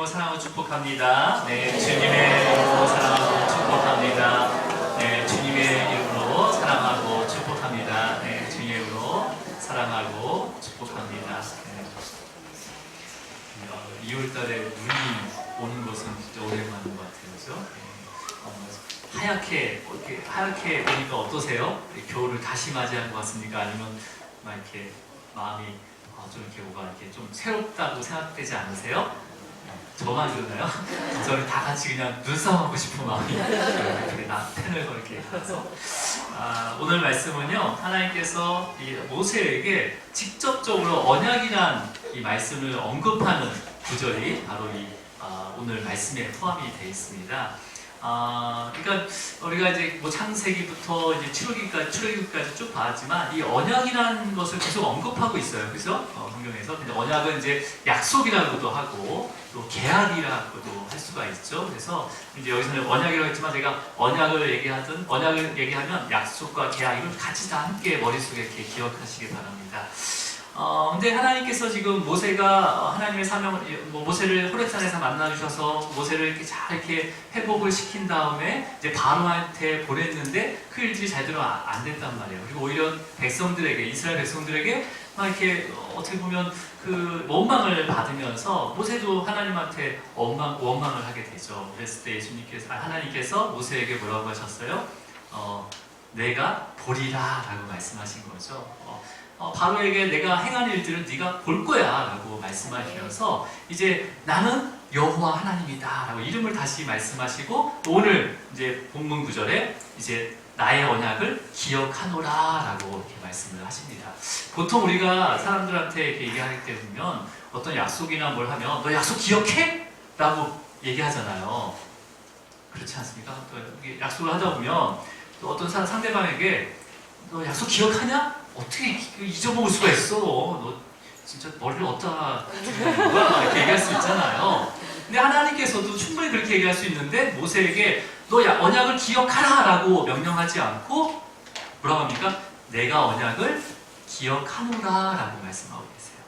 이름으로 사랑하고 축복합니다. 네, 주님의 이름으로 사랑하고 축복합니다. 네, 주님의 이름으로 사랑하고 축복합니다. 네, 주님의 이름으로 사랑하고 축복합니다. 네. 2월달에 눈이 오는 것은 진짜 오랜만인 것 같아요, 그렇죠? 하얗게 이렇게 하얗게 보니까 어떠세요? 겨울을 다시 맞이한 것 같습니까? 아니면 막 이렇게 마음이 좀 이렇게 뭐가 이렇게 좀 새롭다고 생각되지 않으세요? 저만 그러나요? 저는 다 같이 그냥 눈싸움하고 싶은 마음이 이렇게 펜을 이렇게 가서 오늘 말씀은요, 하나님께서 이 모세에게 직접적으로 언약이란 이 말씀을 언급하는 구절이 바로 이 오늘 말씀에 포함이 되어 있습니다. 그러니까 우리가 이제 뭐 창세기부터 이제 출애굽기까지 쭉 봤지만 이 언약이라는 것을 계속 언급하고 있어요, 그래서 성경에서. 근데 언약은 이제 약속이라고도 하고 또 계약이라고도 할 수가 있죠. 그래서 이제 여기서는 언약이라고 했지만 제가 언약을 얘기하면 약속과 계약 이걸 같이 다 함께 머릿속에 이렇게 기억하시기 바랍니다. 근데 하나님께서 지금 모세가 하나님의 사명을, 모세를 호렙산에서 만나주셔서 모세를 이렇게 잘 이렇게 회복을 시킨 다음에 이제 바로한테 보냈는데 그 일들이 잘대로 안 됐단 말이에요. 그리고 오히려 백성들에게, 이스라엘 백성들에게 막 이렇게 어떻게 보면 그 원망을 받으면서 모세도 하나님한테 원망을 하게 되죠. 그랬을 때 하나님께서 모세에게 뭐라고 하셨어요? 내가 보리라 라고 말씀하신 거죠. 바로에게 내가 행한 일들을 네가 볼 거야 라고 말씀하시면서 이제 나는 여호와 하나님이다 라고 이름을 다시 말씀하시고, 오늘 이제 본문 구절에 이제 나의 언약을 기억하노라 라고 이렇게 말씀을 하십니다. 보통 우리가 사람들한테 이렇게 얘기할 때 보면 어떤 약속이나 뭘 하면 너 약속 기억해? 라고 얘기하잖아요. 그렇지 않습니까? 또 약속을 하다 보면 또 어떤 상대방에게 너 약속 기억하냐? 어떻게 잊어먹을 수가 있어? 너 진짜 머리를 어디다 두는 거야? 이렇게 얘기할 수 있잖아요. 근데 하나님께서도 충분히 그렇게 얘기할 수 있는데 모세에게 너 언약을 기억하라 라고 명령하지 않고 뭐라고 합니까? 내가 언약을 기억하노라 라고 말씀하고 계세요.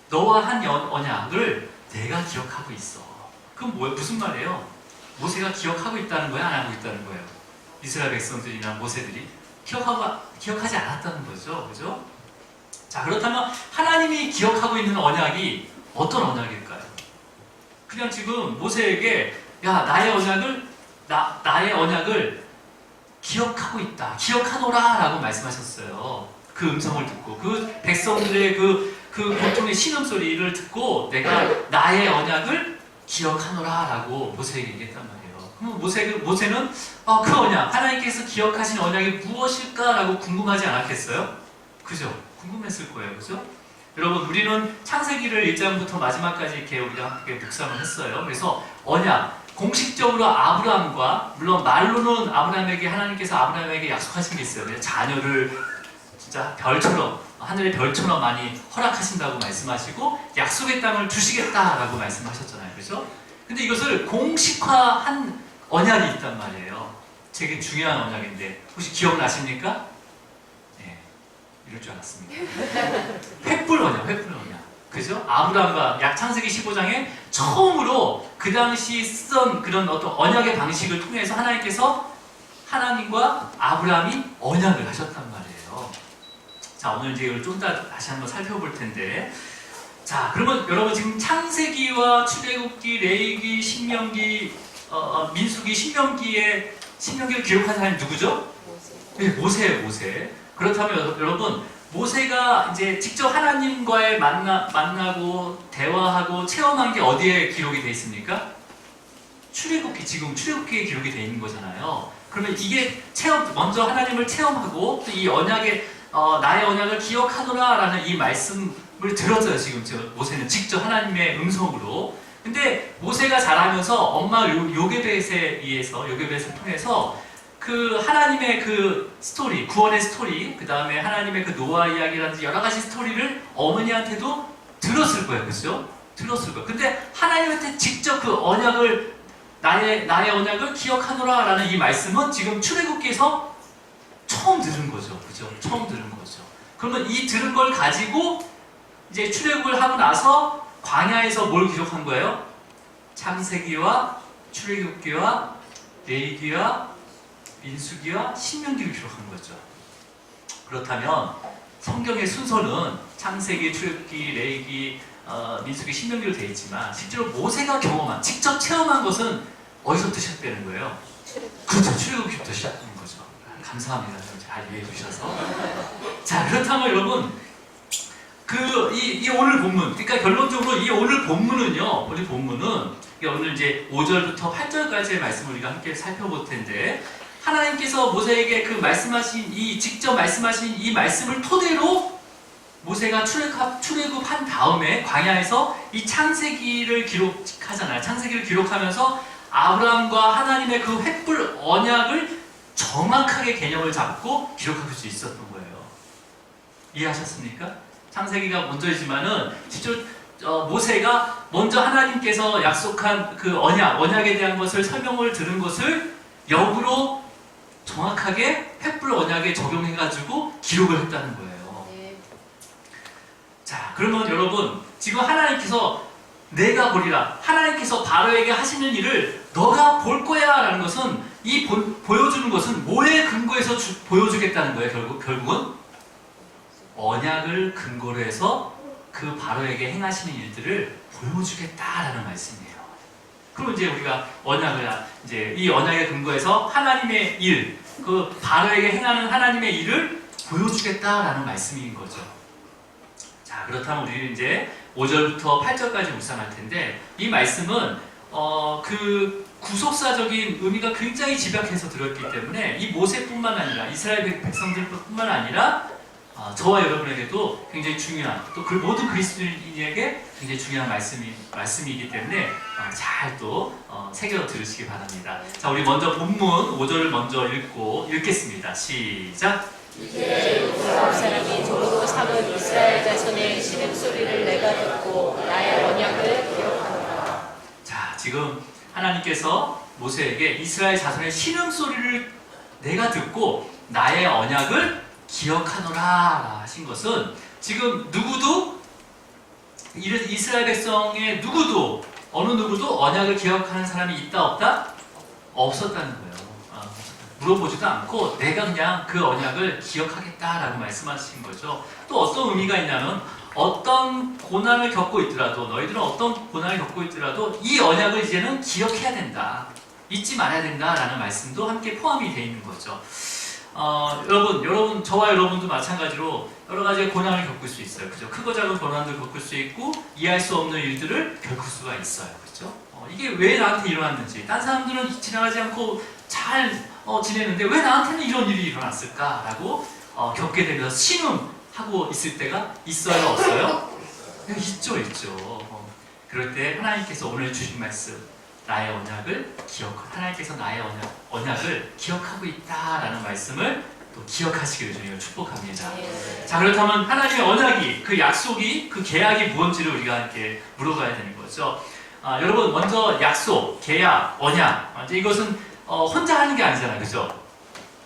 너와 한 언약을 내가 기억하고 있어. 그럼 무슨 말이에요? 모세가 기억하고 있다는 거야? 안 하고 있다는 거예요? 이스라엘 백성들이나 모세들이 기억하지 않았다는 거죠. 그죠? 자, 그렇다면 하나님이 기억하고 있는 언약이 어떤 언약일까요? 그냥 지금 모세에게 야, 나의 언약을 기억하고 있다. 기억하노라 라고 말씀하셨어요. 그 음성을 듣고 그 백성들의 그 고통의 신음소리를 듣고 내가 나의 언약을 기억하노라 라고 모세에게 얘기했단 말이에요. 그럼 모세는 그 언약, 하나님께서 기억하신 언약이 무엇일까? 라고 궁금하지 않았겠어요? 그죠? 궁금했을 거예요. 그죠? 여러분, 우리는 창세기를 1장부터 마지막까지 이렇게 우리가 함께 묵상을 했어요. 그래서 언약, 공식적으로 아브라함과, 물론 말로는 하나님께서 아브라함에게 약속하신 게 있어요. 자녀를 진짜 별처럼, 하늘의 별처럼 많이 허락하신다고 말씀하시고 약속의 땅을 주시겠다라고 말씀하셨잖아요. 그죠? 근데 이것을 공식화한 언약이 있단 말이에요. 되게 중요한 언약인데 혹시 기억나십니까? 네, 이럴 줄 알았습니다. 횃불 언약. 그죠? 아브라함과 창세기 15장에 처음으로 그 당시 쓰던 그런 어떤 언약의 방식을 통해서 하나님과 아브라함이 언약을 하셨단 말이에요. 자, 오늘 이제 이걸 좀 더 다시 한번 살펴볼 텐데, 자, 그러면 여러분 지금 창세기와 출애굽기, 레위기, 신명기, 민수기, 신명기를 기록한 사람이 누구죠? 네, 모세예요, 모세. 그렇다면 여러분, 모세가 이제 직접 하나님과의 만나고 대화하고 체험한 게 어디에 기록이 되어 있습니까? 지금 출애굽기에 기록이 되어 있는 거잖아요. 그러면 이게 먼저 하나님을 체험하고 또 이 나의 언약을 기억하노라 라는 이 말씀을 들었어요. 지금 모세는 직접 하나님의 음성으로. 근데 모세가 자라면서 엄마 요게벳을 통해서 그 하나님의 그 스토리, 구원의 스토리, 그 다음에 하나님의 그 노아 이야기라든지 여러 가지 스토리를 어머니한테도 들었을 거예요. 그죠? 들었을 거예요. 근데 하나님한테 직접 그 언약을, 나의 언약을 기억하노라 라는 이 말씀은 지금 출애굽기에서 처음 들은 거죠. 그죠? 처음 들은 거죠. 그러면 이 들은 걸 가지고 이제 출애굽을 하고 나서 광야에서 뭘 기록한 거예요? 창세기와 출애굽기와 레위기와 민수기와 신명기를 기록한 거죠. 그렇다면 성경의 순서는 창세기, 출애굽기, 레위기, 민수기, 신명기로 되어 있지만 실제로 모세가 경험한, 직접 체험한 것은 어디서부터 시작되는 거예요? 그렇죠. 출애굽기부터 시작되는 거죠. 감사합니다. 잘 이해해 주셔서. 자, 그렇다면 여러분, 이 오늘 본문, 그러니까 결론적으로 이 오늘 본문은요, 우리 본문은 오늘 이제 5절부터 8절까지의 말씀을 우리가 함께 살펴볼 텐데, 하나님께서 모세에게 그 말씀하신 직접 말씀하신 이 말씀을 토대로 모세가 출애굽한 다음에 광야에서 이 창세기를 기록하잖아요. 창세기를 기록하면서 아브라함과 하나님의 그 횃불 언약을 정확하게 개념을 잡고 기록할 수 있었던 거예요. 이해하셨습니까? 창세기가 먼저이지만은 실제로 모세가 먼저 하나님께서 약속한 그 언약에 대한 것을 설명을 들은 것을 역으로 정확하게 횃불 언약에 적용해가지고 기록을 했다는 거예요. 네. 자, 그러면 여러분, 지금 하나님께서 내가 보리라, 하나님께서 바로에게 하시는 일을 너가 볼 거야 라는 것은, 보여주는 것은 뭐에 근거해서 보여주겠다는 거예요. 결국은 언약을 근거로 해서 그 바로에게 행하시는 일들을 보여주겠다라는 말씀이에요. 그럼 이제 우리가 이 언약에 근거해서 하나님의 일, 그 바로에게 행하는 하나님의 일을 보여주겠다라는 말씀인 거죠. 자, 그렇다면 우리는 이제 5절부터 8절까지 묵상할 텐데, 이 말씀은 그 구속사적인 의미가 굉장히 집약해서 들었기 때문에 이 모세뿐만 아니라 이스라엘 백성들뿐만 아니라 저와 여러분에게도 굉장히 중요한, 또 그 모든 그리스도인에게 굉장히 중요한 말씀이기 때문에 잘 또 새겨 들으시기 바랍니다. 자, 우리 먼저 본문 5절을 먼저 읽겠습니다. 시작. 이제 이스라엘 사람이 종으로 삼은 이스라엘 자손의 신음소리를 내가 듣고 나의 언약을 기억하노라. 자, 지금 하나님께서 모세에게 이스라엘 자손의 신음소리를 내가 듣고 나의 언약을 기억하노라 하신 것은, 지금 누구도, 이스라엘 백성의 어느 누구도 언약을 기억하는 사람이 있다 없다? 없었다는 거예요. 물어보지도 않고 내가 그냥 그 언약을 기억하겠다라고 말씀하신 거죠. 또 어떤 의미가 있냐면, 어떤 고난을 겪고 있더라도, 너희들은 어떤 고난을 겪고 있더라도 이 언약을 이제는 기억해야 된다, 잊지 말아야 된다라는 말씀도 함께 포함이 되어 있는 거죠. 여러분, 저와 여러분도 마찬가지로 여러 가지 고난을 겪을 수 있어요. 그죠? 크고 작은 고난을 겪을 수 있고, 이해할 수 없는 일들을 겪을 수가 있어요. 그죠? 이게 왜 나한테 일어났는지, 딴 사람들은 지나가지 않고 잘 지내는데 왜 나한테는 이런 일이 일어났을까라고 겪게 되면서 신음하고 있을 때가 있어요, 없어요? 있죠. 그럴 때 하나님께서 오늘 주신 말씀, 나의 언약을 하나님께서 나의 언약을 기억하고 있다라는 말씀을 또 기억하시기를 주님을 축복합니다. 자, 그렇다면 하나님의 언약이, 그 약속이, 그 계약이 무엇인지를 우리가 이렇게 물어봐야 되는 거죠. 여러분, 먼저 약속, 계약, 언약, 이것은 혼자 하는 게 아니잖아요, 그죠?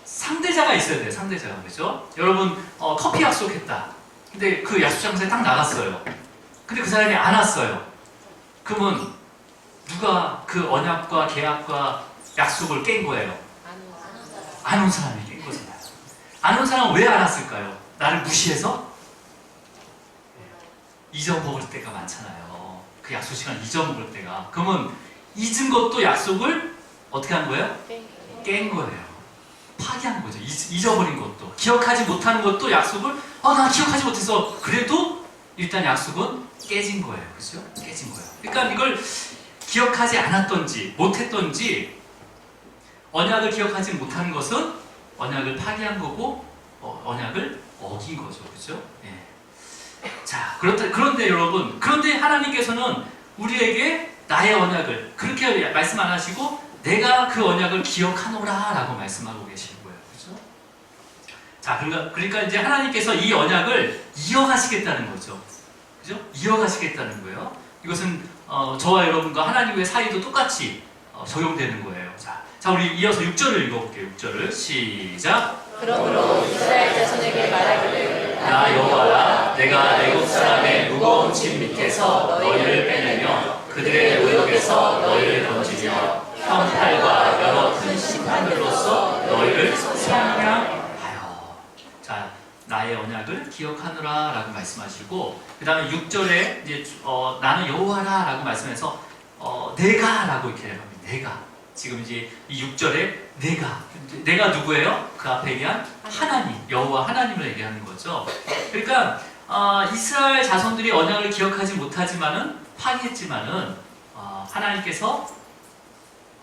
상대자가 있어야 돼요, 상대자가. 그죠? 여러분, 커피 약속했다. 근데 그 약속 장소에 딱 나갔어요. 근데 그 사람이 안 왔어요. 그러면 누가 그 언약과 계약과 약속을 깬 거예요? 안 온 사람이 깬 거잖아요. 안 온 사람은 왜 안 왔을까요? 나를 무시해서? 잊어먹을 때가 많잖아요. 그 약속 시간 잊어먹을 때가. 그러면 잊은 것도 약속을 어떻게 한 거예요? 깬 거예요. 파기한 거죠. 잊어버린 것도. 기억하지 못하는 것도 약속을, 나 기억하지 못해서, 그래도 일단 약속은 깨진 거예요. 그죠? 깨진 거예요. 그러니까 이걸 기억하지 않았던지 못했던지, 언약을 기억하지 못한 것은 언약을 파기한 거고, 언약을 어긴 거죠. 그죠? 예. 자, 그런데 여러분, 그런데 하나님께서는 우리에게 나의 언약을 그렇게 말씀 안 하시고 내가 그 언약을 기억하노라 라고 말씀하고 계신 거예요. 그죠? 자, 그러니까 이제 하나님께서 이 언약을 이어가시겠다는 거죠. 그죠? 이어가시겠다는 거예요. 이것은 저와 여러분과 하나님의 사이도 똑같이 적용되는 거예요. 자, 우리 이어서 6절을 읽어볼게요. 6절을 시작. 그러므로 이스라엘 자손에게 말하기를 나 여호와라 내가 애굽 사람의 무거운 짐 밑에서 너희를 빼내며 그들의 노역에서 너희를 건지며 형팔과 여러 큰 심판들로서 너희를 성량하여. 자, 나의 언약을 기억하노라 라고 말씀하시고, 그 다음에 6절에 이제 나는 여호와라 라고 말씀해서 내가 라고 이렇게 합니다. 내가. 지금 이제 이 6절에 내가 누구예요? 그 앞에 얘기한 하나님, 여호와 하나님을 얘기하는 거죠. 그러니까 이스라엘 자손들이 언약을 기억하지 못하지만은 파괴했지만은 하나님께서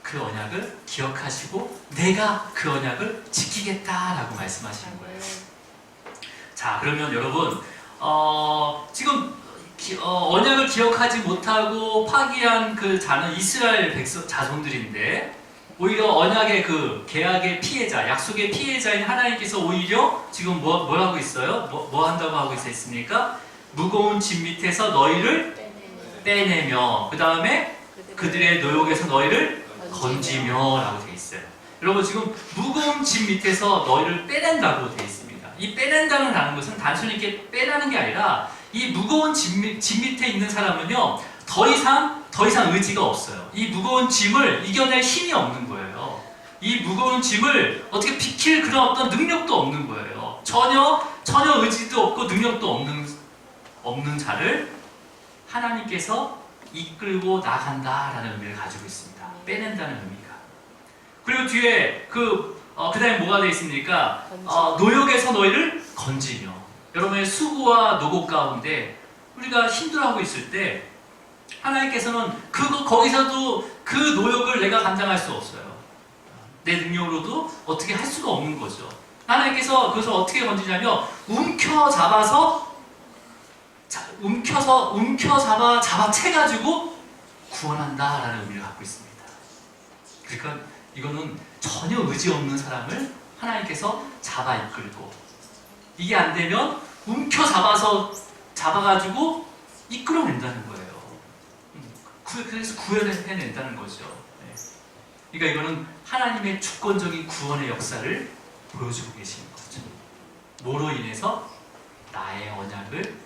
그 언약을 기억하시고 내가 그 언약을 지키겠다라고 말씀하시는 거예요. 자, 그러면 여러분 지금 언약을 기억하지 못하고 파기한 그 자는 이스라엘 자손들인데, 오히려 언약의 그 계약의 피해자, 약속의 피해자인 하나님께서 오히려 지금 뭘 하고 있어요? 뭐 한다고 하고 있습니까? 무거운 짐 밑에서 너희를 빼내며 그 다음에 그들의 노역에서 너희를 건지며 라고 되어 있어요. 여러분, 지금 무거운 짐 밑에서 너희를 빼낸다고 되어 있습니다. 이 빼낸다는 것은 단순히 이렇게 빼라는 게 아니라, 이 무거운 짐 밑에 있는 사람은요, 더 이상 의지가 없어요. 이 무거운 짐을 이겨낼 힘이 없는 거예요. 이 무거운 짐을 어떻게 비킬 그런 어떤 능력도 없는 거예요. 전혀 의지도 없고 능력도 없는 자를 하나님께서 이끌고 나간다라는 의미를 가지고 있습니다. 빼낸다는 의미가. 그리고 뒤에 그 다음에 뭐가 되어 있습니까? 노역에서 너희를 건지며. 여러분의 수고와 노고 가운데 우리가 힘들어하고 있을 때 하나님께서는 거기서도 그 노역을 내가 감당할 수 없어요. 내 능력으로도 어떻게 할 수가 없는 거죠. 하나님께서 그것을 어떻게 건지냐면 잡아채가지고 구원한다라는 의미를 갖고 있습니다. 그러니까 이거는 전혀 의지 없는 사람을 하나님께서 잡아 이끌고, 이게 안 되면 잡아가지고 이끌어낸다는 거예요. 그래서 구현해낸다는 거죠. 그러니까 이거는 하나님의 주권적인 구원의 역사를 보여주고 계시는 거죠. 뭐로 인해서? 나의 언약을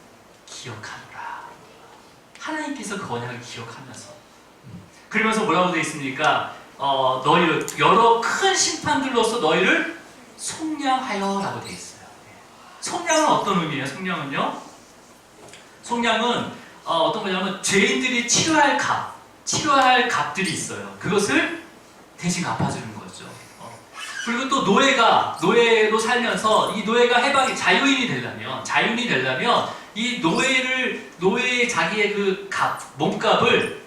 기억하노라. 하나님께서 그 언약을 기억하면서. 그러면서 뭐라고 되어 있습니까? 너희를 여러 큰 심판들로서 너희를 속량하여 라고 되어 있어요. 속량은 어떤 의미예요? 속량은 어떤 거냐면 죄인들이 치료할 값들이 있어요. 그것을 대신 갚아주는 거죠. 그리고 또 노예로 살면서 이 노예가 자유인이 되려면 이 노예의 자기의 그 몸값을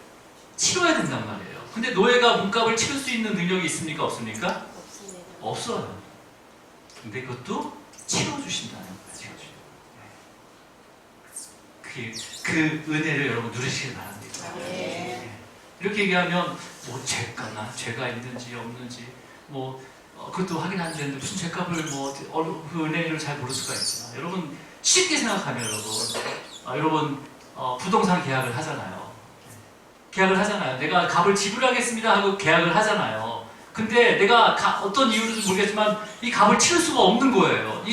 치러야 된단 말이에요. 근데 노예가 몸값을 치를 수 있는 능력이 있습니까? 없습니까? 없습니다. 없어요. 근데 그것도 치러주신다는 거예요. 그 은혜를 여러분 누리시길 바랍니다. 네. 이렇게 얘기하면 죄가 있는지 없는지 그것도 확인 안 되는데 무슨 죄값을 그 은혜를 잘 모를 수가 있지만, 여러분 쉽게 생각하면 여러분 부동산 계약을 하잖아요. 내가 값을 지불하겠습니다 하고 계약을 하잖아요. 근데 내가 어떤 이유로도 모르겠지만 이 값을 치를 수가 없는 거예요.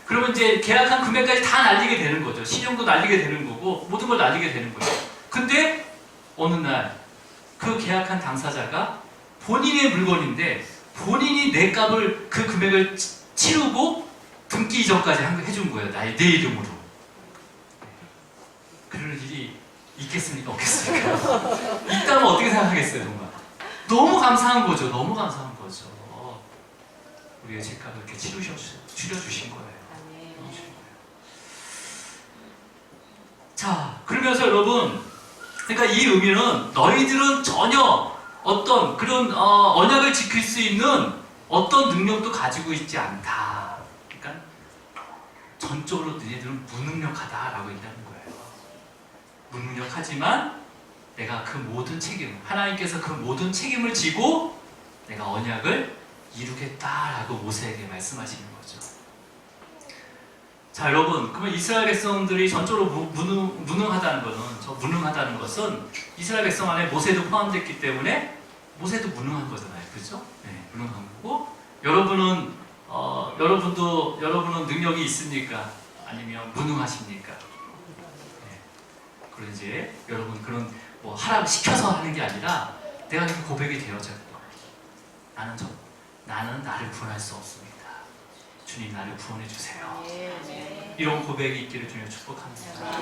그러면 이제 계약한 금액까지 다 날리게 되는 거죠. 신용도 날리게 되는 거고 모든 걸 날리게 되는 거예요. 근데 어느 날 그 계약한 당사자가 본인의 물건인데 본인이 내 값을 그 금액을 치르고 등기 이전까지 해준 거예요. 내 이름으로. 그럴 일이 있겠습니까? 없겠습니까? 있다면 어떻게 생각하겠어요? 정말 너무 감사한 거죠. 우리의 죄값을 이렇게 치러주신 거예요. 자, 그러면서 여러분, 그러니까 이 의미는 너희들은 전혀 어떤 그런 언약을 지킬 수 있는 어떤 능력도 가지고 있지 않다. 그러니까 전적으로 너희들은 무능력하다라고 얘기하는 거예요. 무능력하지만 내가 그 모든 하나님께서 그 모든 책임을 지고 내가 언약을 이루겠다라고 모세에게 말씀하시는 거죠. 자, 여러분, 그러면 이스라엘 백성들이 전적으로 무능하다는 것은 이스라엘 백성 안에 모세도 포함됐기 때문에 모세도 무능한 거잖아요. 그렇죠? 네, 무능한 거고, 여러분은 능력이 있습니까? 아니면 무능하십니까? 네. 그리고 이제 여러분 그런 뭐 하라고 시켜서 하는 게 아니라 내가 이렇게 고백이 되어져요. 나는 나를 구원할 수 없습니다. 주님 나를 구원해 주세요. 이런 고백이 있기를 주님 축복합니다.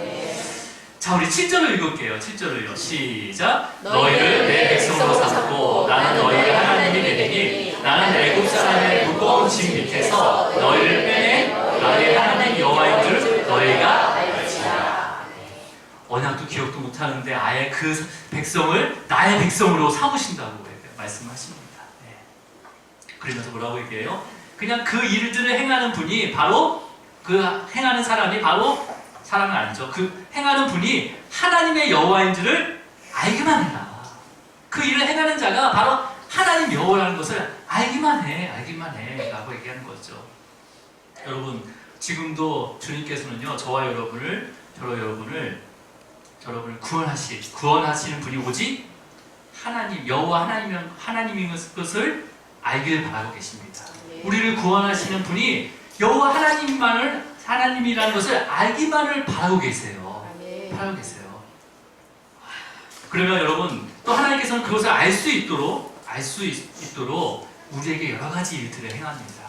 자, 우리 7절을 읽을게요. 7절을요. 시작. 너희를 내 백성으로 삼고 나는 너희의 하나님이 되리니 나는 애굽 사람의 무거운 짐 밑에서 너희를 빼내 너희의 하나님 여호와인 줄 너희가 알지라. 언약도 기억도 못하는데 아예 그 백성을 나의 백성으로 삼으신다고 말씀하십니다. 네. 그러면서 뭐라고 얘기해요? 그냥 그 일들을 행하는 분이 바로 그 행하는 사람이 바로 사람은 아니죠. 그 행하는 분이 하나님의 여호와인 줄을 알기만 해라. 그 일을 행하는 자가 바로 하나님 여호와라는 것을 알기만 해 라고 얘기하는 거죠. 여러분 지금도 주님께서는요 저와 여러분을 구원하시는 분이 오직 하나님 여호와 하나님인 것을 알기를 바라고 계십니다. 우리를 구원하시는 분이 여호와 하나님이라는 것을 알기만을 바라고 계세요. 그러면 여러분 또 하나님께서는 그것을 알 수 있도록 우리에게 여러 가지 일들을 행합니다.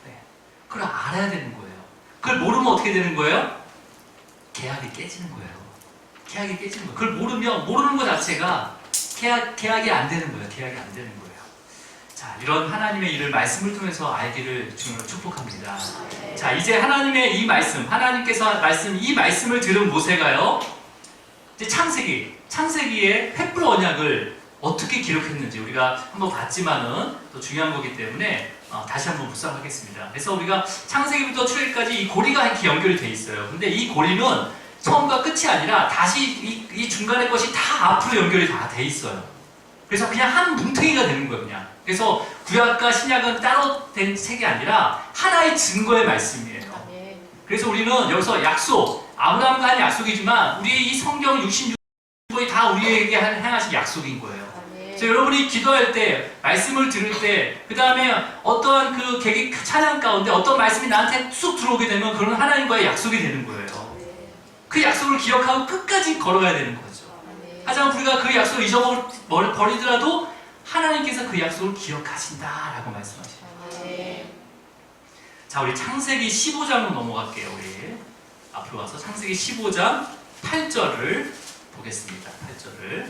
네. 그걸 알아야 되는 거예요. 그걸 모르면 어떻게 되는 거예요? 계약이 깨지는 거예요. 그걸 모르는 것 자체가 계약이 안 되는 거예요. 자, 이런 하나님의 일을 말씀을 통해서 알기를 주님으로 축복합니다. 자, 이제 하나님의 이 말씀, 하나님께서 이 말씀을 들은 모세가요, 이제 창세기의 횃불 언약을 어떻게 기록했는지 우리가 한번 봤지만은 또 중요한 거기 때문에 다시 한번 묵상하겠습니다. 그래서 우리가 창세기부터 출애굽까지 이 고리가 이렇게 연결이 돼 있어요. 근데 이 고리는 처음과 끝이 아니라 다시 이 중간의 것이 다 앞으로 연결이 다 돼 있어요. 그래서 그냥 한 뭉탱이가 되는 거예요, 그냥. 그래서 구약과 신약은 따로 된 책이 아니라 하나의 증거의 말씀이에요. 그래서 우리는 여기서 아브라함과 한 약속이지만 우리 이 성경 66권이 다 우리에게 행하신 약속인 거예요. 그래서 여러분이 기도할 때, 말씀을 들을 때, 그 다음에 어떠한 그 계기 찬양 가운데 어떤 말씀이 나한테 쑥 들어오게 되면 그런 하나님과의 약속이 되는 거예요. 그 약속을 기억하고 끝까지 걸어야 되는 거죠. 하지만 우리가 그 약속을 잊어버리더라도 하나님께서 그 약속을 기억하신다라고 말씀하십니다. 자, 우리 창세기 15장으로 넘어갈게요. 우리 앞으로 와서 창세기 15장 8절을 보겠습니다. 8절을.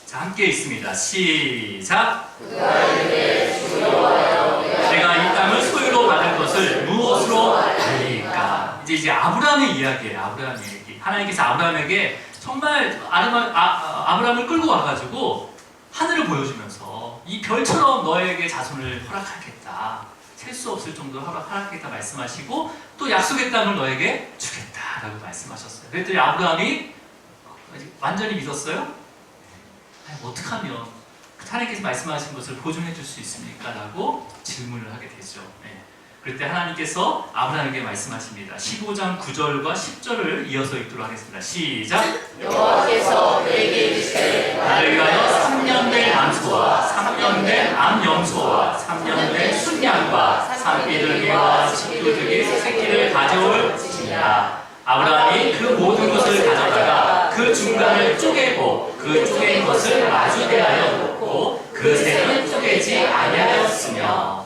자, 함께 있습니다. 시작. 내가 이 땅을 소유로 받을 것을 무엇으로 알리까? 이제 아브라함의 이야기예요. 아브라함의 얘기. 하나님께서 아브라함에게 정말 아브라함을 끌고 와가지고 하늘을 보여주면서 이 별처럼 너에게 자손을 허락하겠다. 셀 수 없을 정도로 허락하겠다 말씀하시고 또 약속의 땅을 너에게 주겠다라고 말씀하셨어요. 그랬더니 아브라함이 완전히 믿었어요? 어떡하면 하나님께서 말씀하신 것을 보존해 줄 수 있습니까? 라고 질문을 하게 되죠. 네. 그럴 때 하나님께서 아브라함에게 말씀하십니다. 15장 9절과 10절을 이어서 읽도록 하겠습니다. 시작. 여호와께서 내게 이르시되 나를 위하여 3년 된 암소와 3년 된 암염소와 3년 된 순양과 산비둘기와 집비둘기 새끼를 가져올지니라. 아브라함이 그 모든 것을 가져다가 그 중간을 쪼개고 그 쪼갠 것을 마주대하여 놓고 그 새는 쪼개지 아니하였으며.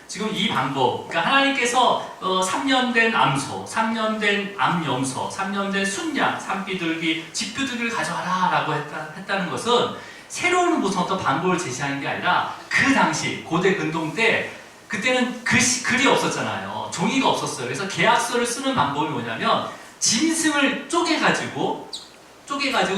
지금 이 방법, 그러니까 하나님께서 3년 된 암소, 3년 된 암염소, 3년 된 순양, 산비둘기, 집비둘기를 가져와라 라고 했다는 것은 새로운 무슨 어떤 방법을 제시하는 게 아니라 그 당시 고대 근동 때 그때는 글이 없었잖아요. 종이가 없었어요. 그래서 계약서를 쓰는 방법이 뭐냐면 짐승을 쪼개가지고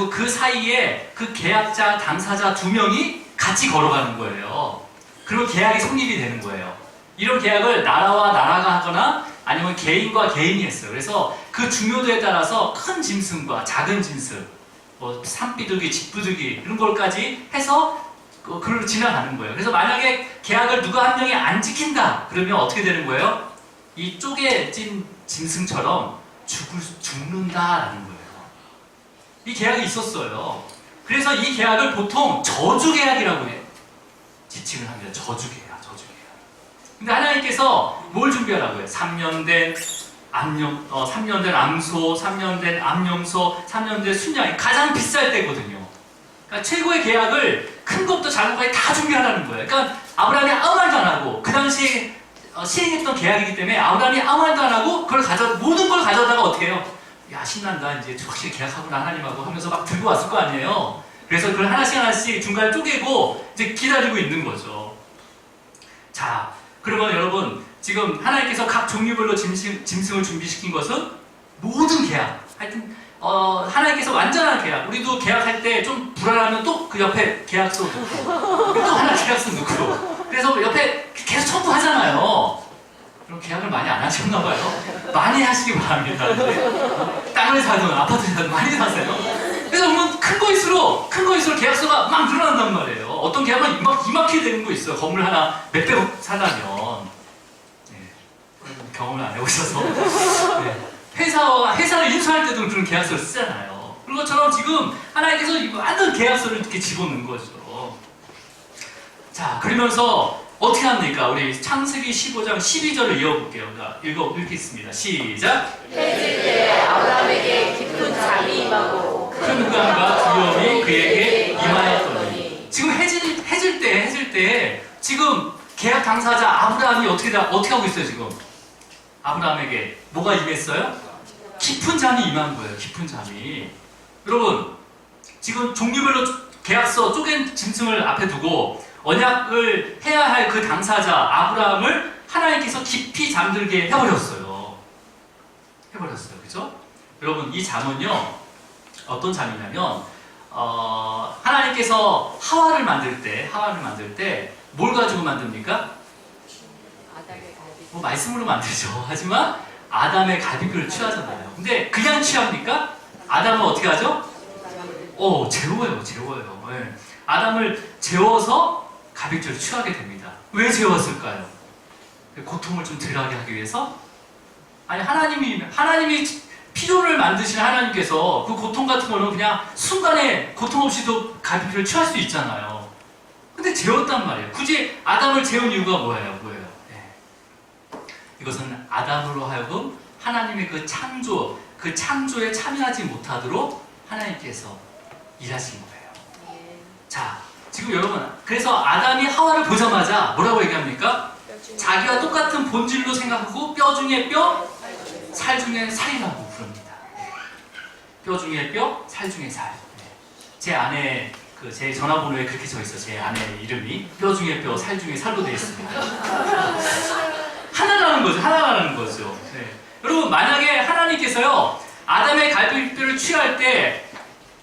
그 사이에 그 계약자, 당사자 2명이 같이 걸어가는 거예요. 그리고 계약이 성립이 되는 거예요. 이런 계약을 나라와 나라가 하거나 아니면 개인과 개인이 했어요. 그래서 그 중요도에 따라서 큰 짐승과 작은 짐승, 산비둘기, 집비둘기 이런 걸까지 해서 그걸로 지나가는 거예요. 그래서 만약에 계약을 누가 한 명이 안 지킨다 그러면 어떻게 되는 거예요? 이 쪼개진 짐승처럼 죽는다라는 거예요. 이 계약이 있었어요. 그래서 이 계약을 보통 저주 계약이라고 해요. 지칭을 합니다. 저주 계약. 근데 하나님께서 뭘 준비하라고 해요? 3년 된 3년 된 암소, 3년 된 암염소, 3년 된 순양이 가장 비쌀 때거든요. 그러니까 최고의 계약을 큰 것부터 작은 것까지 다 준비하라는 거예요. 그러니까 아브라함이 아무 말도 안 하고 그 당시에 시행했던 계약이기 때문에 아브라함이 아무 말도 안 하고 그걸 모든 걸 가져다가 어떻게 해요? 야, 신난다. 이제 확실히 계약하구나 하나님하고 하면서 막 들고 왔을 거 아니에요. 그래서 그걸 하나씩 중간에 쪼개고 이제 기다리고 있는 거죠. 자, 그러면 여러분 지금 하나님께서 각 종류별로 짐승을 준비시킨 것은 모든 계약. 하여튼 하나님께서 완전한 계약. 우리도 계약할 때 좀 불안하면 또 그 옆에 계약서 넣고 또 하나 계약서 넣고 그래서 옆에 계속 첨부하잖아요. 그럼 계약을 많이 안 하셨나 봐요. 많이 하시기 바랍니다. 땅을 사든 아파트 사든 많이 사세요. 그래서 보면 큰 거일수록 계약서가 막 늘어난단 말이에요. 어떤 계약은 이만큼 되는 거 있어요. 건물 하나 몇백억 사려면. 네. 경험을 안 해보셔서. 네. 회사를 인수할 때도 그런 계약서를 쓰잖아요. 그런 것처럼 지금 하나님께서 많은 계약서를 이렇게 집어넣은 거죠. 자, 그러면서 어떻게 합니까? 우리 창세기 15장 12절을 이어볼게요. 읽겠습니다. 시작! 해질 때 아브라함에게 깊은 잠이 임하고 큰 흑암과 두려움이 그에게 임하였더니 지금 해질 때 지금 계약 당사자 아브라함이 어떻게 하고 있어요 지금? 아브라함에게 뭐가 임했어요? 깊은 잠이 임한 거예요. 깊은 잠이. 여러분 지금 종류별로 계약서 쪼갠 짐승을 앞에 두고 언약을 해야 할 그 당사자 아브라함을 하나님께서 깊이 잠들게 해버렸어요. 그죠? 여러분 이 잠은요 어떤 잠이냐면 하나님께서 하와를 만들 때 뭘 가지고 만듭니까? 아담의 갈비. 뭐 말씀으로 만들죠. 하지만 아담의 갈비뼈를 취하잖아요. 근데 그냥 취합니까? 아담은 어떻게 하죠? 재워요. 네. 아담을 재워서 갈비뼈를 취하게 됩니다. 왜 재웠을까요? 고통을 좀 덜하게 하기 위해서? 아니 하나님이 필요를 만드신 하나님께서 그 고통 같은 거는 그냥 순간에 고통 없이도 갈비뼈를 취할 수 있잖아요. 근데 재웠단 말이에요. 굳이 아담을 재운 이유가 뭐예요? 네. 이것은 아담으로 하여금 하나님의 그 창조에 참여하지 못하도록 하나님께서 일하신 거예요. 자, 지금 여러분 그래서 아담이 하와를 보자마자 뭐라고 얘기합니까? 자기와 똑같은 본질로 생각하고 뼈 중에 뼈, 살 중에 살이라고 부릅니다. 뼈 중에 뼈, 살 중에 살. 제 아내 제 전화번호에 그렇게 써 있어. 제 아내 이름이 뼈 중에 뼈, 살 중에 살로 되어 있습니다. 하나라는 거죠. 네. 여러분 만약에 하나님께서요 아담의 갈비뼈를 취할 때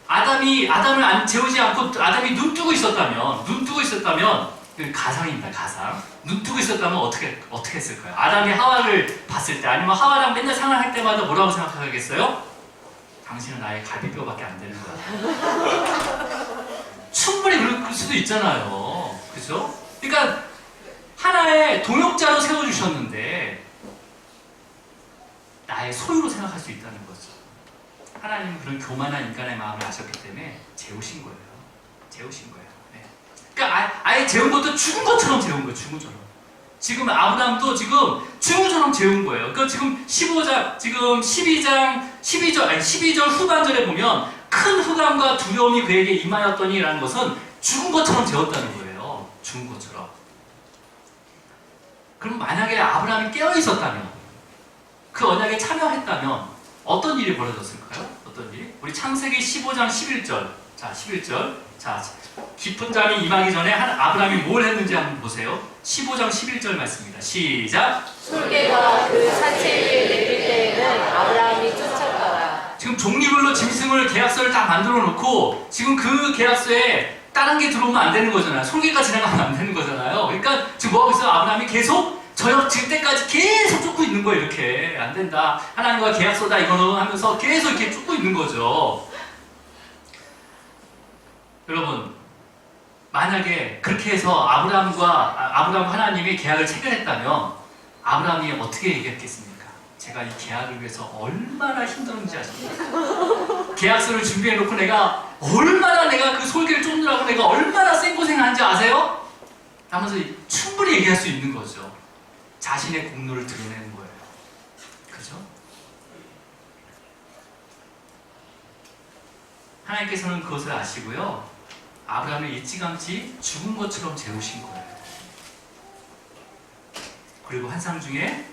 아담을 재우지 않고 아담이 눈 뜨고 있었다면 가상입니다. 가상. 눈 뜨고 있었다면 어떻게 했을까요? 아담이 하와를 봤을 때 아니면 하와랑 맨날 생활할 때마다 뭐라고 생각하겠어요? 당신은 나의 갈비뼈밖에 안 되는 거야. 충분히 그럴 수도 있잖아요. 그죠? 그러니까 하나의 동역자로 세워주셨는데 나의 소유로 생각할 수 있다는 거죠. 하나님은 그런 교만한 인간의 마음을 아셨기 때문에 재우신 거예요. 네. 그러니까 아예 재운 것도 죽은 것처럼 재운 거예요. 죽은 것처럼. 지금 아브라함도 지금 죽은 것처럼 재운 거예요. 그러니까 지금 12절 후반절에 보면 큰 흑암과 두려움이 그에게 임하였더니 라는 것은 죽은 것처럼 재웠다는 거예요. 죽은 것처럼. 그럼 만약에 아브라함이 깨어있었다면 그 언약에 참여했다면 어떤 일이 벌어졌을까요? 어떤 일이? 우리 창세기 15장 11절. 자, 11절. 자, 깊은 잠이 임하기 전에 아브라함이 뭘 했는지 한번 보세요. 15장 11절 말씀입니다. 시작. 술개가 그 산채를 내릴 때에는 아브라함이 쫓아가라. 지금 종류별로 짐승을 계약서를 다 만들어 놓고 지금 그 계약서에 다른 게 들어오면 안 되는 거잖아요. 솔개가 지나가면 안 되는 거잖아요. 그러니까 지금 뭐 하고 있어요? 아브라함이 계속 지금 때까지 계속 쫓고 있는 거예요. 이렇게 안 된다. 하나님과 계약서다 이거는 하면서 계속 이렇게 쫓고 있는 거죠. 여러분 만약에 그렇게 해서 아브라함과 하나님이 계약을 체결했다면 아브라함이 어떻게 얘기했겠습니까? 제가 이 계약을 위해서 얼마나 힘들었는지 아십니까? 계약서를 준비해놓고 내가 그 솔개를 쫓느라고 내가 얼마나 생고생한지 아세요? 하면서 충분히 얘기할 수 있는 거죠. 자신의 공로를 드러내는 거예요. 그죠? 하나님께서는 그것을 아시고요. 아브라함을 일찌감치 죽은 것처럼 재우신 거예요. 그리고 환상 중에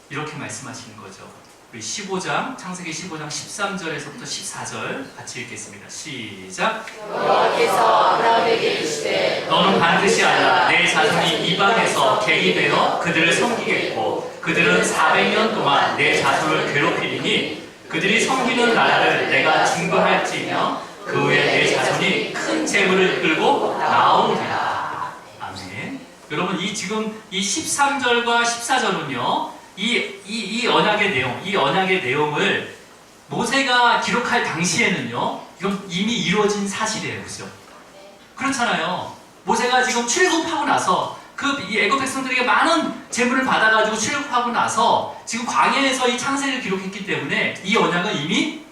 이렇게 말씀하시는 거죠. 우리 15장, 창세기 15장 13절에서부터 14절 같이 읽겠습니다. 시작. 여호와께서 아브라함에게 이르시되 너는 반드시 알라. 내 자손이 이방에서 객이 되어 그들을 섬기겠고 그들은 400년 동안 내 자손을 괴롭히리니 그들이 섬기는 나라를 내가 중건할지며 그 후에 내 자손이 큰 재물을 이끌고 나오리라. 아멘. 여러분 지금 이 13절과 14절은요 이 언약의 내용, 이 언약의 내용을 모세가 기록할 당시에는요 이건 이미 이루어진 사실이에요. 그죠? 그렇잖아요. 모세가 지금 출애굽하고 나서 이 애굽 백성들에게 많은 재물을 받아가지고 출애굽하고 나서 지금 광야에서 이 창세를 기록했기 때문에 이 언약은 이미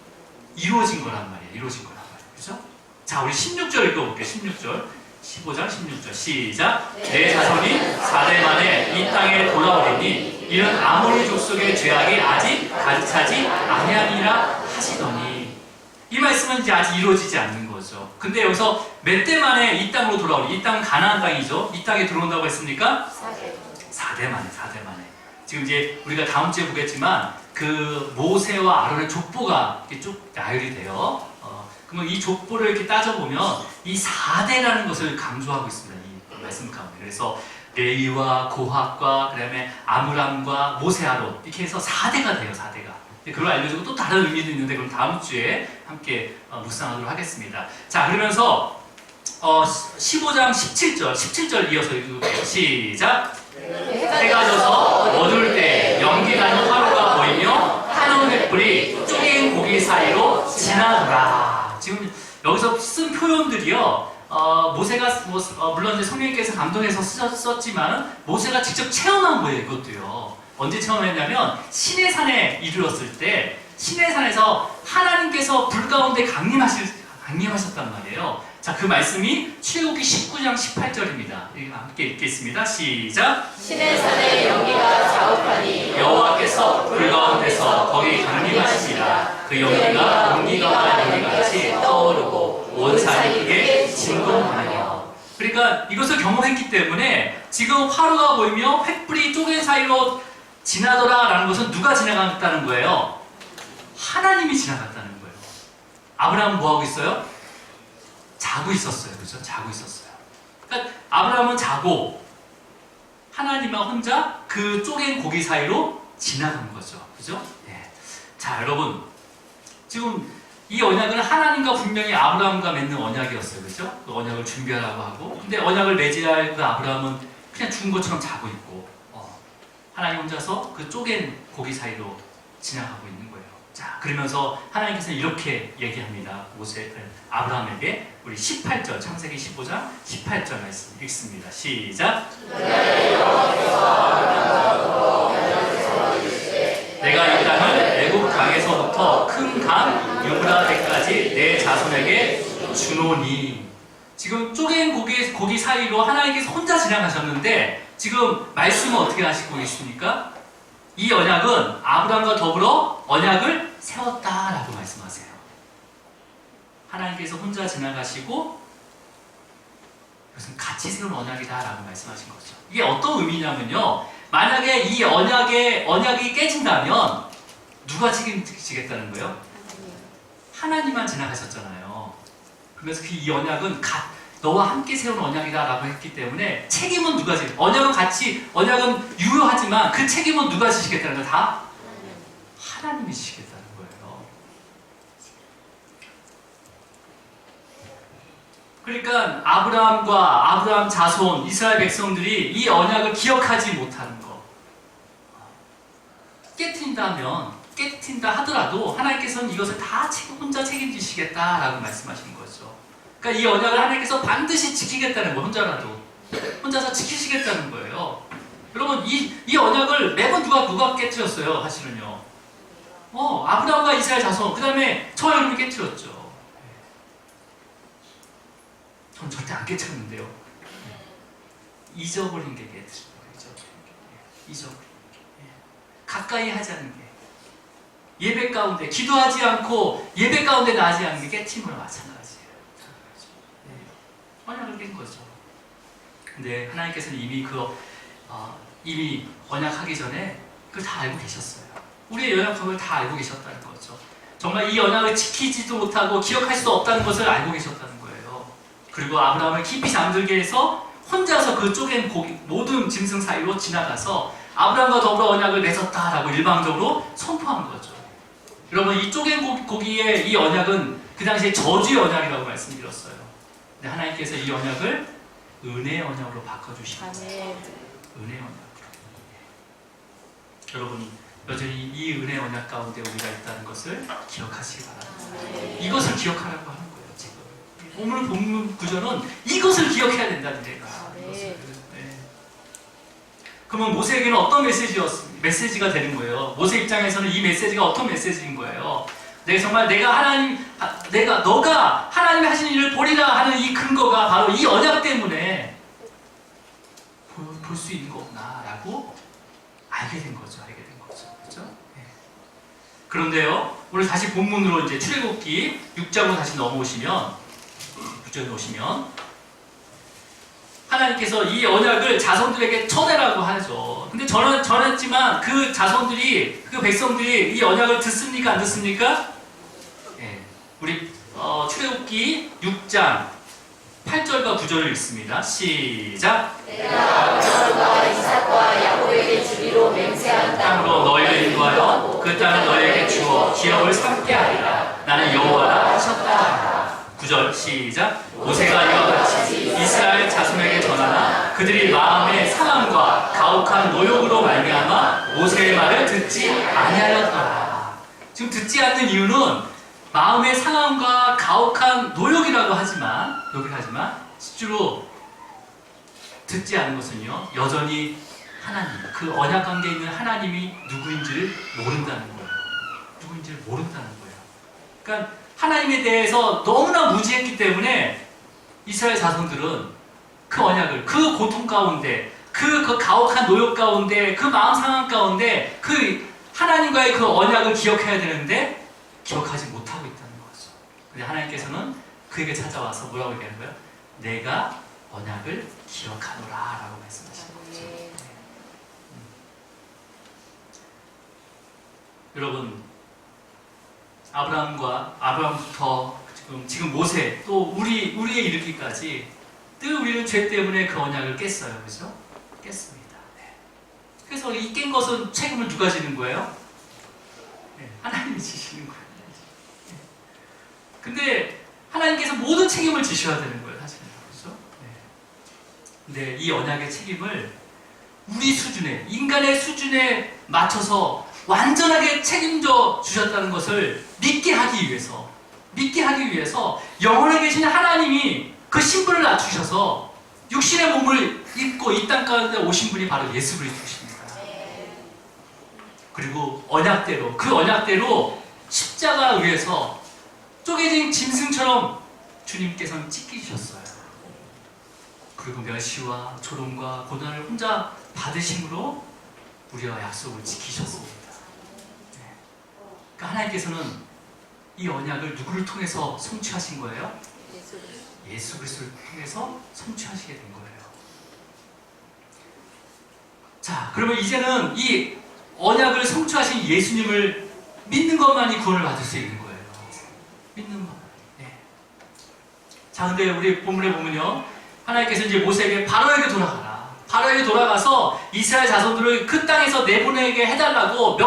이루어진 거란 말이에요. 이루어진 거란 말이에요. 그죠? 자, 우리 16절 읽어볼게요. 16절. 15장 16절. 시작. 내 자손이 4대 만에 이 땅에 돌아오리니 이는 아모리 족속의 죄악이 아직 가득하지 아니하니라 하시더니 이 말씀은 이제 아직 이루어지지 않는 거죠. 근데 여기서 몇 대 만에 이 땅으로 돌아오니 이 땅은 가나안 땅이죠. 이 땅에 들어온다고 했습니까? 4대 만에. 지금 이제 우리가 다음 주에 보겠지만 그 모세와 아론의 족보가 이렇게 쭉 나열이 돼요. 그러면 이 족보를 이렇게 따져보면 이 4대라는 것을 강조하고 있습니다. 이 말씀 가운데. 그래서 레위와 고핫과 그다음에 아므람과 모세 아론 이렇게 해서 4대가 돼요. 4대가. 그걸 알려주고 또 다른 의미도 있는데 그럼 다음 주에 함께 묵상하도록 하겠습니다. 자, 그러면서 15장 17절 이어서 읽을게요. 시작. 해가 져서 어두울 때 연기 나는 화로가 보이며 하늘 횃불이 쪼갠 고기 사이로 지나더라. 지금 여기서 쓴 표현들이요. 모세가 물론 이제 성령님께서 감동해서 썼지만 모세가 직접 체험한 거예요. 이것도요. 언제 체험했냐면 시내산에 이르렀을 때 시내산에서 하나님께서 불 가운데 강림하셨단 말이에요. 자, 그 말씀이 출애굽기 19장 18절입니다. 함께 읽겠습니다. 시작. 시내산의 연기가 자욱하니 여호와께서 불 가운데서 거기 강림하시니라. 그 연기가 공기가 연기같이 떠오르고 온 산이 크게 진동하며. 그러니까 이것을 경험했기 때문에 지금 화로가 보이며 횃불이 쪼갠 사이로 지나더라 라는 것은 누가 지나갔다는 거예요? 하나님이 지나갔다는 거예요. 아브라함은 뭐하고 있어요? 자고 있었어요. 그죠? 자고 있었어요. 그러니까 아브라함은 자고 하나님과 혼자 그 쪼갠 고기 사이로 지나간 거죠. 그죠? 예. 자, 여러분. 지금 이 언약은 하나님과 분명히 아브라함과 맺는 언약이었어요. 그죠? 그 언약을 준비하라고 하고. 근데 언약을 맺어야 그 아브라함은 그냥 죽은 것처럼 자고 있고, 하나님 혼자서 그 쪼갠 고기 사이로 지나가고 있는 거예요. 자, 그러면서 하나님께서는 이렇게 얘기합니다. 아브라함에게 우리 18절, 창세기 15장 18절 말씀 읽습니다. 시작. 내가 이 땅을 애굽 강에서부터 큰 강 유브라데까지 내 자손에게 주노니. 지금 쪼갠 고기 사이로 하나님께서 혼자 지나가셨는데 지금 말씀은 어떻게 하시고 계십니까? 이 언약은 아브라함과 더불어 언약을 세웠다라고 말씀하세요. 하나님께서 혼자 지나가시고 이것은 같이 세운 언약이다라고 말씀하신 거죠. 이게 어떤 의미냐면요. 만약에 이 언약이 깨진다면 누가 책임지겠다는 거예요? 하나님만 지나가셨잖아요. 그래서 이 언약은 너와 함께 세운 언약이다라고 했기 때문에 책임은 누가 지겠? 언약은 유효하지만 그 책임은 누가 지시겠다는 거예요? 다 하나님이 지시겠다는 거예요. 그러니까 아브라함 자손 이스라엘 백성들이 이 언약을 기억하지 못하는 거. 깨트린다 하더라도 하나님께서는 이것을 다 혼자 책임지시겠다라고 말씀하시는 거죠. 그러니까 이 언약을 하나님께서 반드시 지키겠다는 거예요. 혼자서 지키시겠다는 거예요. 여러분 이 언약을 매번 누가 깨트렸어요. 사실은요. 아브라함과 이스라엘 자손, 그 다음에 저와 여러분이 깨트렸죠. 전 절대 안 깨트렸는데요. 잊어버린 게 깨트린 거예요. 잊어버린 게. 가까이 하지 않는 게. 예배 가운데 기도하지 않고 예배 가운데 나지 않는 게 깨침으로 마찬가지예요. 네. 언약을 깬 거죠. 근데 하나님께서는 이미 언약하기 전에 그걸 다 알고 계셨어요. 우리의 연약함을 다 알고 계셨다는 거죠. 정말 이 언약을 지키지도 못하고 기억할 수 없다는 것을 알고 계셨다는 거예요. 그리고 아브라함을 깊이 잠들게 해서 혼자서 그 쪼갠 모든 짐승 사이로 지나가서 아브라함과 더불어 언약을 맺었다라고 일방적으로 선포한 거죠. 여러분, 이 쪼갠 고기의 이 언약은 그 당시에 저주의 언약이라고 말씀드렸어요. 근데 하나님께서 이 언약을 은혜의 언약으로 바꿔주신 거예요. 은혜의 언약. 여러분, 여전히 이 은혜의 언약 가운데 우리가 있다는 것을 기억하시기 바랍니다. 이것을 기억하라고 하는 거예요, 지금. 오늘 본문 구절은 이것을 기억해야 된다는 얘기예요. 네. 그러면 모세에게는 어떤 메시지가 되는 거예요? 모세 입장에서는 이 메시지가 어떤 메시지인 거예요? 너가 하나님이 하시는 일을 보리라 하는 이 근거가 바로 이 언약 때문에 볼 수 있는 거구나라고 알게 된 거죠. 그렇죠? 네. 그런데요, 오늘 다시 본문으로 이제 출애굽기 6장으로 다시 넘어오시면, 6절에 오시면 하나님께서 이 언약을 자손들에게 쳐내라고 하죠. 근데 전했지만 그 자손들이, 그 백성들이 이 언약을 듣습니까? 안 듣습니까? 네. 우리 출애굽기 6장 8절과 9절을 읽습니다. 시작. 내가 아브라함과 이삭과 야곱에게 주기로 맹세한 땅으로 너희를 인도하여 그 땅을 너희에게 주어 기업을 삼게 하리라. 나는 여호와라 하셨다. 9절 시작. 모세가 이와 같이 이스라엘 자손에게 전하나 그들이 마음의 상함과 가혹한 노역으로 말미암아 모세의 말을 듣지 아니하였더라. 지금 듣지 않는 이유는 마음의 상함과 가혹한 노역이라고 하지만 실제로 듣지 않은 것은요, 여전히 하나님, 그 언약 관계에 있는 하나님이 누구인지를 모른다는 거예요. 그러니까 하나님에 대해서 너무나 무지했기 때문에 이스라엘 자손들은 그 언약을, 그 고통 가운데, 그 가혹한 노역 가운데, 그 마음 상황 가운데 그 하나님과의 그 언약을 기억해야 되는데 기억하지 못하고 있다는 거죠. 근데 하나님께서는 그에게 찾아와서 뭐라고 얘기하는 거예요? 내가 언약을 기억하노라 라고 말씀하시는 거죠. 여러분, 아브라함부터 지금 모세, 또 우리에 이르기까지 늘 우리는 죄 때문에 그 언약을 깼어요. 그죠? 깼습니다. 네. 그래서 이 깬 것은 책임을 누가 지는 거예요? 네, 하나님이 지시는 거예요. 네. 근데 하나님께서 모든 책임을 지셔야 되는 거예요, 사실. 그죠? 네. 근데 이 언약의 책임을 우리 수준에, 인간의 수준에 맞춰서 완전하게 책임져 주셨다는 것을 믿게 하기 위해서 영원에 계신 하나님이 그 신분을 낮추셔서 육신의 몸을 입고 이 땅 가운데 오신 분이 바로 예수 그리스도십니다. 그리고 그 언약대로 십자가 위에서 쪼개진 짐승처럼 주님께서는 찢기셨어요. 그리고 멸시와 조롱과 고난을 혼자 받으심으로 우리와 약속을 지키셨습니다. 그러니까 하나님께서는 이 언약을 누구를 통해서 성취하신 거예요? 예수 그리스도를 통해서 성취하시게 된 거예요. 자, 그러면 이제는 이 언약을 성취하신 예수님을 믿는 것만이 구원을 받을 수 있는 거예요. 믿는 것만. 네. 자, 근데 우리 본문에 보면요, 하나님께서 이제 모세에게 바로에게 돌아가라. 바로에게 돌아가서 이스라엘 자손들을 그 땅에서 내보내게 해달라고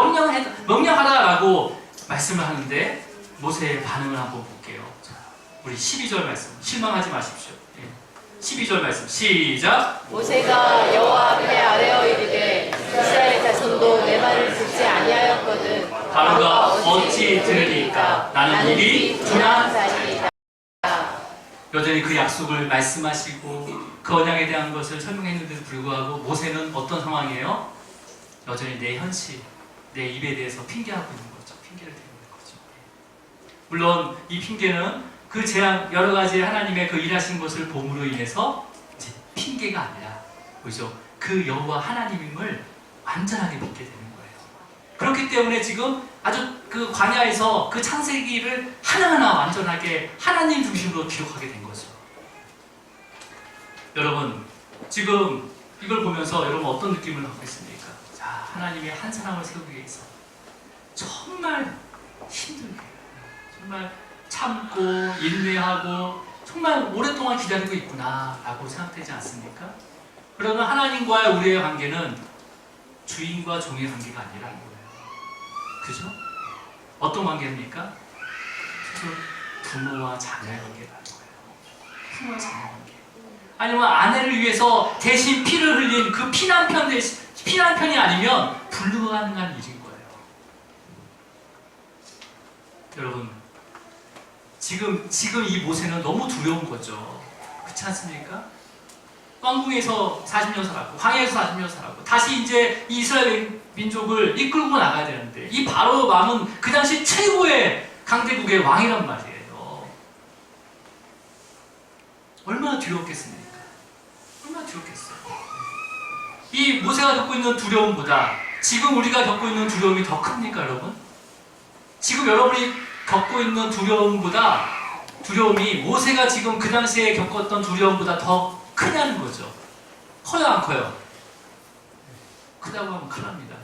명령하라라고 말씀을 하는데 모세의 반응을 한번 볼게요. 자, 우리 12절 말씀, 실망하지 마십시오. 12절 말씀 시작. 모세가 여호와 앞에 아뢰어 이르되 이스라엘 자손도 내 말을 듣지 아니하였거든 바로가 어찌 들으리까? 나는 입이 둔한 자이다. 여전히 그 약속을 말씀하시고 그 언약에 대한 것을 설명했는데도 불구하고 모세는 어떤 상황이에요? 여전히 내 현실, 내 입에 대해서 핑계하고 있는 거죠. 핑계를 대고 있는 거죠. 물론 이 핑계는 그 재앙, 여러 가지 하나님의 그 일하신 것을 봄으로 인해서 이제 핑계가 아니라, 그죠? 그 여호와 하나님임을 완전하게 믿게 되는 거예요. 그렇기 때문에 지금 아주 그 광야에서 그 창세기를 하나하나 완전하게 하나님 중심으로 기록하게 된 거죠. 여러분, 지금 이걸 보면서 여러분 어떤 느낌을 갖고 있습니까? 자, 하나님이 한 사람을 세우기 위해서 정말 힘들게, 정말 참고 인내하고 정말 오랫동안 기다리고 있구나 라고 생각되지 않습니까? 그러면 하나님과의 우리의 관계는 주인과 종의 관계가 아니라는 거예요. 그죠? 어떤 관계입니까? 부모와 자녀의 관계라는 거예요. 부모와 자녀의 관계. 아니면 아내를 위해서 대신 피를 흘린 그 피난편이 아니면 불가능한 일인 거예요. 여러분, 지금 이 모세는 너무 두려운 거죠. 그렇지 않습니까? 왕궁에서 40년 살았고 광야에서 40년 살았고 다시 이제 이스라엘 민족을 이끌고 나가야 되는데 이 바로 왕은 그 당시 최고의 강대국의 왕이란 말이에요. 얼마나 두렵겠습니까? 얼마나 두렵겠어요. 이 모세가 겪고 있는 두려움보다 지금 우리가 겪고 있는 두려움이 더 큽니까, 여러분? 지금 여러분이 겪고 있는 두려움이 모세가 지금 그 당시에 겪었던 두려움보다 더 크냐는 거죠. 커요, 안 커요? 크다고 하면 큰일 납니다.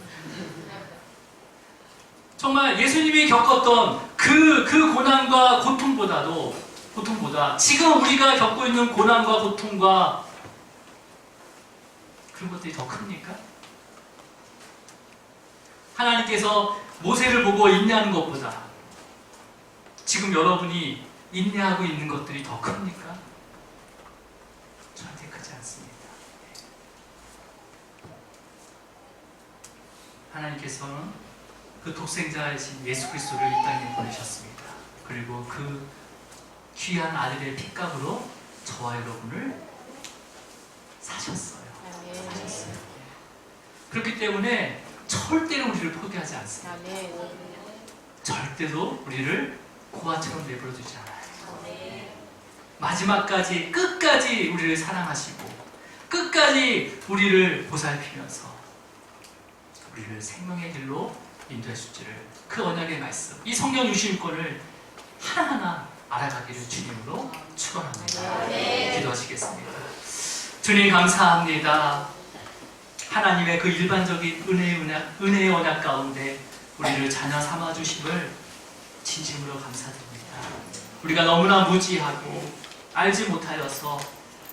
정말 예수님이 겪었던 그 고난과 고통보다 지금 우리가 겪고 있는 고난과 고통과 그런 것들이 더 큽니까? 하나님께서 모세를 보고 인내하는 것보다 지금 여러분이 인내하고 있는 것들이 더 큽니까? 저한테 크지 않습니다. 하나님께서는 그 독생자이신 예수 그리스도를 이 땅에 보내셨습니다. 그리고 그 귀한 아들의 핏값으로 저와 여러분을 사셨어요. 그렇기 때문에 절대로 우리를 포기하지 않습니다. 절대로 우리를 고아처럼 내버려두지 않아요. 마지막까지 끝까지 우리를 사랑하시고 끝까지 우리를 보살피면서 우리를 생명의 길로 인도해 주시기를 그 언약의 말씀, 이 성령 유심권을 하나하나 알아가기를 주님으로 축원합니다. 기도하시겠습니다. 주님 감사합니다. 하나님의 그 일반적인 은혜의 언약 가운데 우리를 자녀 삼아 주심을 진심으로 감사드립니다. 우리가 너무나 무지하고 알지 못하여서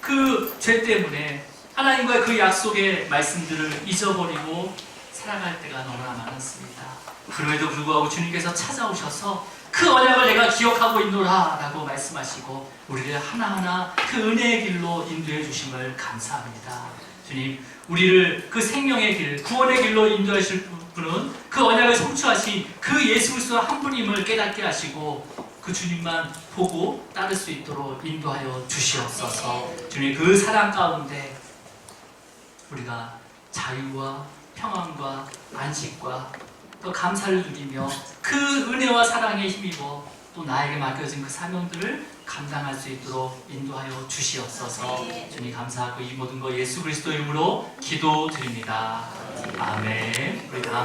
그 죄 때문에 하나님과의 그 약속의 말씀들을 잊어버리고 살아갈 때가 너무나 많았습니다. 그럼에도 불구하고 주님께서 찾아오셔서 그 언약을 내가 기억하고 있노라 라고 말씀하시고 우리를 하나하나 그 은혜의 길로 인도해 주심을 감사합니다. 주님, 우리를 그 생명의 길, 구원의 길로 인도하실 분은 그 언약을 성취하신 그 예수 그리스도 한 분임을 깨닫게 하시고 그 주님만 보고 따를 수 있도록 인도하여 주시옵소서. 주님, 그 사랑 가운데 우리가 자유와 평안과 안식과 또 감사를 누리며 그 은혜와 사랑에 힘입어 또 나에게 맡겨진 그 사명들을 감당할 수 있도록 인도하여 주시옵소서. 주님 감사하고 이 모든 거 예수 그리스도 이름으로 기도드립니다. 아멘. 우리 다음